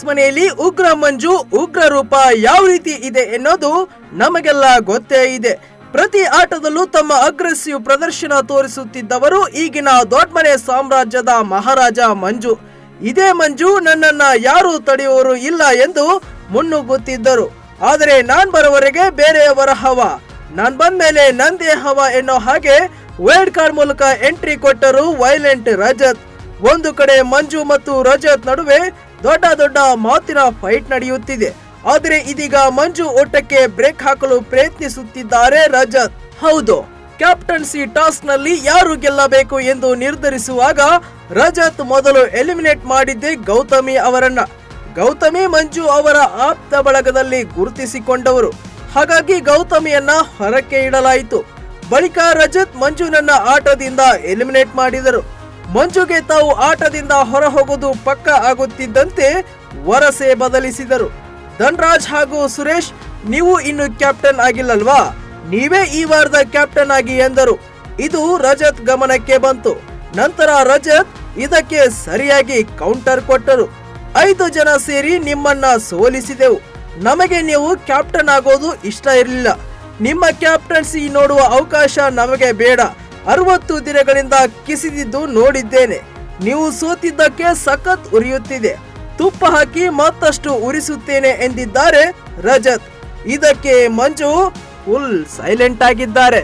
ಮನೆಯಲ್ಲಿ ಉಗ್ರ ಮಂಜು ಉಗ್ರ ರೂಪ ಯಾವ ರೀತಿ ಇದೆ ಎನ್ನೋದು ನಮಗೆಲ್ಲ ಗೊತ್ತೇ ಇದೆ. ಪ್ರತಿ ಆಟದಲ್ಲೂ ತಮ್ಮ ಅಗ್ರೆಸಿವ್ ಪ್ರದರ್ಶನ ತೋರಿಸುತ್ತಿದ್ದವರು ಈಗಿನ ದೊಡ್ಡಮನೆ ಸಾಮ್ರಾಜ್ಯದ ಮಹಾರಾಜ ಮಂಜು. ಇದೇ ಮಂಜು ನನ್ನನ್ನ ಯಾರು ತಡೆಯುವವರು ಇಲ್ಲ ಎಂದು ಮುನ್ನುಗ್ಗುತ್ತಿದ್ದರು. ಆದರೆ ನಾನ್ ಬರೋವರೆಗೆ ಬೇರೆಯವರ ಹವಾ, ನಾನ್ ಬಂದ್ಮೇಲೆ ನಂದೇ ಹವಾ ಎನ್ನೋ ಹಾಗೆ ವೈಲ್ಡ್ ಕಾರ್ಡ್ ಮೂಲಕ ಎಂಟ್ರಿ ಕೊಟ್ಟರು ವೈಲೆಂಟ್ ರಜತ್. ಒಂದು ಕಡೆ ಮಂಜು ಮತ್ತು ರಜತ್ ನಡುವೆ ದೊಡ್ಡ ಮಾತಿನ ಫೈಟ್ ನಡೆಯುತ್ತಿದೆ. ಆದರೆ ಇದೀಗ ಮಂಜು ಓಟಕ್ಕೆ ಬ್ರೇಕ್ ಹಾಕಲು ಪ್ರಯತ್ನಿಸುತ್ತಿದ್ದಾರೆ ರಜತ್. ಹೌದು, ಕ್ಯಾಪ್ಟನ್ಸಿ ಟಾಸ್ಕ್ ನಲ್ಲಿ ಯಾರು ಗೆಲ್ಲಬೇಕು ಎಂದು ನಿರ್ಧರಿಸುವಾಗ ರಜತ್ ಮೊದಲು ಎಲಿಮಿನೇಟ್ ಮಾಡಿದ್ದೆ ಗೌತಮಿ ಅವರನ್ನ. ಗೌತಮಿ ಮಂಜು ಅವರ ಆಪ್ತ ಬಳಗದಲ್ಲಿ ಗುರುತಿಸಿಕೊಂಡವರು, ಹಾಗಾಗಿ ಗೌತಮಿಯನ್ನ ಹೊರಕ್ಕೆ ಇಡಲಾಯಿತು. ಬಳಿಕ ರಜತ್ ಮಂಜುನನ್ನ ಆಟದಿಂದ ಎಲಿಮಿನೇಟ್ ಮಾಡಿದರು. ಮಂಜುಗೆ ತಾವು ಆಟದಿಂದ ಹೊರ ಹೋಗುವುದು ಪಕ್ಕ ಆಗುತ್ತಿದ್ದಂತೆ ವರಸೆ ಬದಲಿಸಿದರು. ಧನ್ರಾಜ್ ಹಾಗೂ ಸುರೇಶ್, ನೀವು ಇನ್ನು ಕ್ಯಾಪ್ಟನ್ ಆಗಿಲ್ಲಲ್ವಾ, ನೀವೇ ಈ ವಾರದ ಕ್ಯಾಪ್ಟನ್ ಆಗಿ ಎಂದರು. ಇದು ರಜತ್ ಗಮನಕ್ಕೆ ಬಂತು. ನಂತರ ರಜತ್ ಇದಕ್ಕೆ ಸರಿಯಾಗಿ ಕೌಂಟರ್ ಕೊಟ್ಟರು. 5 ಜನ ಸೇರಿ ನಿಮ್ಮನ್ನ ಸೋಲಿಸಿದೆವು, ನಮಗೆ ನೀವು ಕ್ಯಾಪ್ಟನ್ ಆಗೋದು ಇಷ್ಟ ಇರಲಿಲ್ಲ. ನಿಮ್ಮ ಕ್ಯಾಪ್ಟನ್ಸಿ ನೋಡುವ ಅವಕಾಶ ನಮಗೆ ಬೇಡ. 60 ದಿನಗಳಿಂದ ಕಿಸಿದಿದ್ದು ನೋಡಿದ್ದೇನೆ. ನೀವು ಸೋತಿದ್ದಕ್ಕೆ ಸಖತ್ ಉರಿಯುತ್ತಿದೆ, ತುಪ್ಪ ಹಾಕಿ ಮತ್ತಷ್ಟು ಉರಿಸುತ್ತೇನೆ ಎಂದಿದ್ದಾರೆ ರಜತ್. ಇದಕ್ಕೆ ಮಂಜು ಫುಲ್ ಸೈಲೆಂಟ್ ಆಗಿದ್ದಾರೆ.